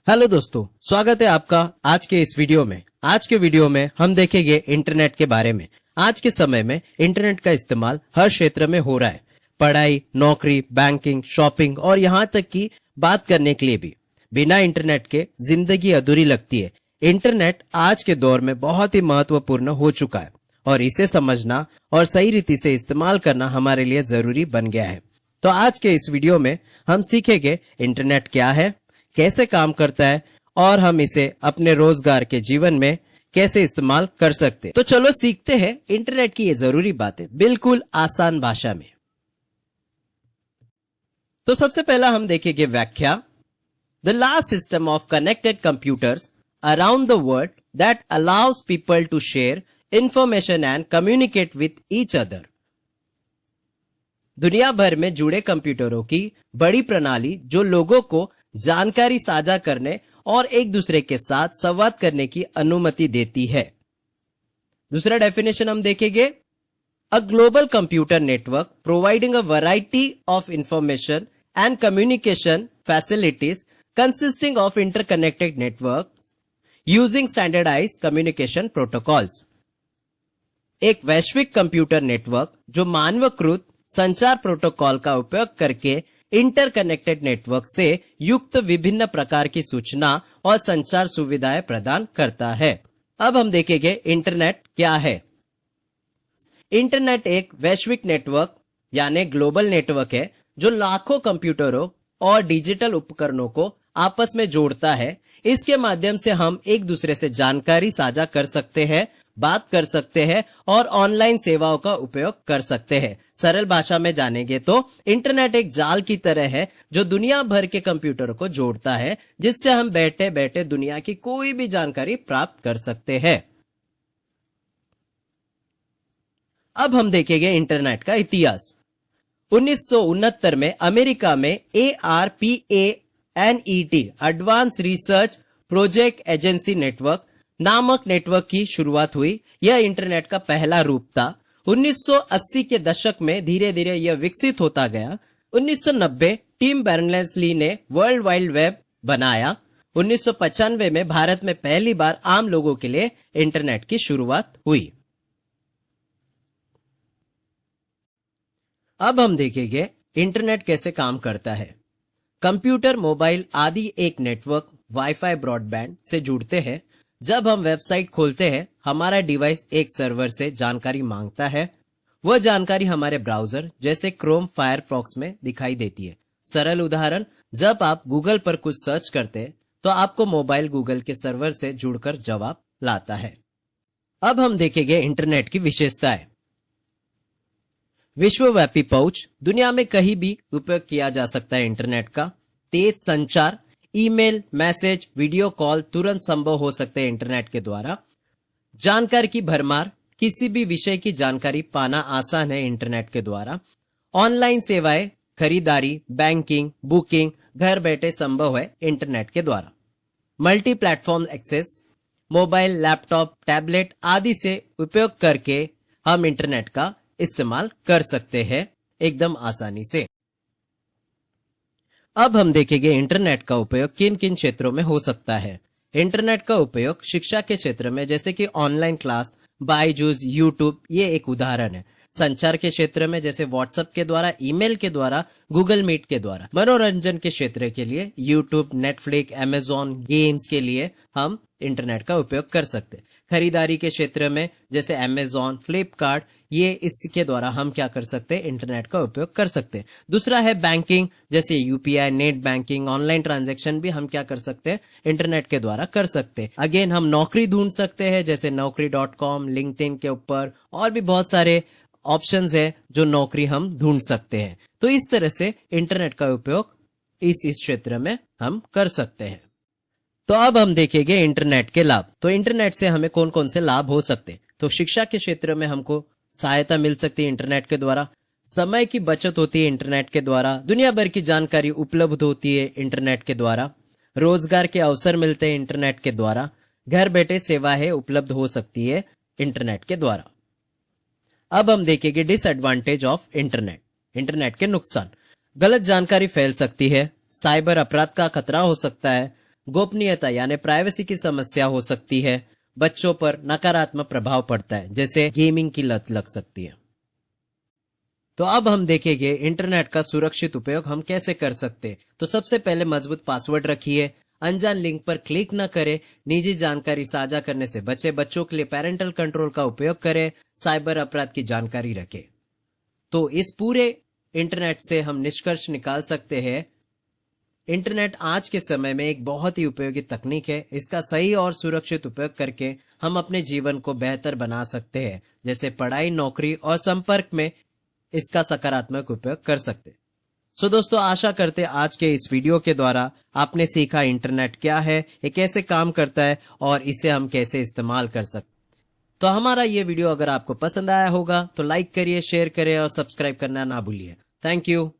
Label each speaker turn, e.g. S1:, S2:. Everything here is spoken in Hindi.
S1: हेलो दोस्तों, स्वागत है आपका आज के इस वीडियो में। आज के वीडियो में हम देखेंगे इंटरनेट के बारे में। आज के समय में इंटरनेट का इस्तेमाल हर क्षेत्र में हो रहा है। पढ़ाई, नौकरी, बैंकिंग, शॉपिंग और यहाँ तक कि बात करने के लिए भी। बिना इंटरनेट के जिंदगी अधूरी लगती है। इंटरनेट आज के दौर में बहुत ही महत्वपूर्ण हो चुका है और इसे समझना और सही रीति से इस्तेमाल करना हमारे लिए जरूरी बन गया है। तो आज के इस वीडियो में हम सीखेंगे इंटरनेट क्या है, कैसे काम करता है और हम इसे अपने रोजगार के जीवन में कैसे इस्तेमाल कर सकते हैं। तो चलो सीखते हैं इंटरनेट की ये जरूरी बातें बिल्कुल आसान भाषा में। तो सबसे पहला हम देखेंगे व्याख्या। The large system of connected computers around the world that allows people to share information and communicate with each other. दुनिया भर में जुड़े कंप्यूटरों की बड़ी प्रणाली जो लोगों को जानकारी साझा करने और एक दूसरे के साथ संवाद करने की अनुमति देती है। दूसरा डेफिनेशन हम देखेंगे, a global computer network providing a variety of information and communication facilities consisting of interconnected networks using standardised communication protocols. एक वैश्विक कंप्यूटर नेटवर्क जो मानवकृत संचार प्रोटोकॉल का उपयोग करके इंटरकनेक्टेड नेटवर्क से युक्त विभिन्न प्रकार की सूचना और संचार सुविधाएं प्रदान करता है। अब हम देखेंगे इंटरनेट क्या है। इंटरनेट एक वैश्विक नेटवर्क यानी ग्लोबल नेटवर्क है जो लाखों कंप्यूटरों और डिजिटल उपकरणों को आपस में जोड़ता है। इसके माध्यम से हम एक दूसरे से जानकारी साझा कर सकते हैं, बात कर सकते हैं और ऑनलाइन सेवाओं का उपयोग कर सकते हैं। सरल भाषा में जानेंगे तो इंटरनेट एक जाल की तरह है जो दुनिया भर के कंप्यूटर को जोड़ता है, जिससे हम बैठे बैठे दुनिया की कोई भी जानकारी प्राप्त कर सकते हैं। अब हम देखेंगे इंटरनेट का इतिहास। 1969 में अमेरिका में ARPANET advance research project agency network नामक नेटवर्क की शुरुआत हुई। यह इंटरनेट का पहला रूप था। 1980 के दशक में धीरे धीरे यह विकसित होता गया। 1990 टिम बर्नर्स-ली ने वर्ल्ड वाइड वेब बनाया। 1995 में भारत में पहली बार आम लोगों के लिए इंटरनेट की शुरुआत हुई। अब हम देखेंगे इंटरनेट कैसे काम करता है। कंप्यूटर, मोबाइल आदि एक नेटवर्क वाईफाई ब्रॉडबैंड से जुड़ते हैं। जब हम वेबसाइट खोलते हैं, हमारा डिवाइस एक सर्वर से जानकारी मांगता है। वह जानकारी हमारे ब्राउजर जैसे क्रोम, फायरफॉक्स में दिखाई देती है। सरल उदाहरण, जब आप गूगल पर कुछ सर्च करते हैं तो आपको मोबाइल गूगल के सर्वर से जुड़कर जवाब लाता है। अब हम देखेंगे इंटरनेट की विशेषताएं। विश्वव्यापी पहुंच, दुनिया में कहीं भी उपयोग किया जा सकता है इंटरनेट का। तेज संचार, ईमेल, मैसेज, वीडियो कॉल तुरंत संभव हो सकते हैं इंटरनेट के द्वारा। जानकारी की भरमार, किसी भी विषय की जानकारी पाना आसान है इंटरनेट के द्वारा। ऑनलाइन सेवाएं, खरीदारी, बैंकिंग, बुकिंग घर बैठे संभव है इंटरनेट के द्वारा। Multi platform access, mobile, laptop, tablet आदि से उपयोग करके हम इंटरनेट का इस्तेमाल कर सकते हैं एकदम आसानी से। अब हम देखेंगे इंटरनेट का उपयोग किन किन क्षेत्रों में हो सकता है। इंटरनेट का उपयोग शिक्षा के क्षेत्र में, जैसे कि ऑनलाइन क्लास, बायजूस, यूट्यूब, ये एक उदाहरण है। संचार के क्षेत्र में, जैसे व्हाट्सएप के द्वारा, ईमेल के द्वारा, गूगल मीट के द्वारा। मनोरंजन के क्षेत्र के लिए यूट्यूब, नेटफ्लिक्स, अमेजॉन, गेम्स के लिए हम इंटरनेट का उपयोग कर सकते हैं। खरीदारी के क्षेत्र में, जैसे अमेजॉन, फ्लिपकार्ट, ये इसके द्वारा हम क्या कर सकते हैं, इंटरनेट का उपयोग कर सकते हैं। दूसरा है बैंकिंग, जैसे UPI, net banking, online transaction भी हम क्या कर सकते हैं, इंटरनेट के द्वारा कर सकते हैं। अगेन हम नौकरी ढूंढ सकते हैं, जैसे Naukri.com, लिंक्डइन के ऊपर और भी बहुत सारे ऑप्शंस है जो नौकरी हम ढूंढ सकते हैं। तो इस तरह से इंटरनेट का उपयोग इस क्षेत्र में हम कर सकते हैं। तो अब हम देखेंगे इंटरनेट के लाभ। तो इंटरनेट से हमें कौन कौन से लाभ हो सकते हैं। तो शिक्षा के क्षेत्र में हमको सहायता मिल सकती है इंटरनेट के द्वारा। समय की बचत होती है इंटरनेट के द्वारा। दुनिया भर की जानकारी उपलब्ध होती है इंटरनेट के द्वारा। रोजगार के अवसर मिलते हैं इंटरनेट के द्वारा। घर बैठे सेवाएं उपलब्ध हो सकती है इंटरनेट के द्वारा। अब हम देखेंगे डिसएडवांटेज ऑफ इंटरनेट। इंटरनेट के नुकसान, गलत जानकारी फैल सकती है, साइबर अपराध का खतरा हो सकता है, गोपनीयता यानी प्राइवेसी की समस्या हो सकती है। बच्चों पर नकारात्मक प्रभाव पड़ता है, जैसे गेमिंग की लत लग सकती है। तो अब हम देखेंगे इंटरनेट का सुरक्षित उपयोग हम कैसे कर सकते। तो सबसे पहले मजबूत पासवर्ड रखिए, अनजान लिंक पर क्लिक न करें, निजी जानकारी साझा करने से बचे, बच्चों के लिए पेरेंटल कंट्रोल का उपयोग करें, साइबर अपराध की जानकारी रखें। तो इस पूरे इंटरनेट से हम निष्कर्ष निकाल सकते हैं, इंटरनेट आज के समय में एक बहुत ही उपयोगी तकनीक है। इसका सही और सुरक्षित उपयोग करके हम अपने जीवन को बेहतर बना सकते हैं, जैसे पढ़ाई, नौकरी और संपर्क में इसका सकारात्मक उपयोग कर सकते। सो दोस्तों, आशा करते आज के इस वीडियो के द्वारा आपने सीखा इंटरनेट क्या है, ये कैसे काम करता है और इसे हम कैसे इस्तेमाल कर सकते। तो हमारा ये वीडियो अगर आपको पसंद आया होगा तो लाइक करिए, शेयर करें और सब्सक्राइब करना ना भूलिए। Thank you.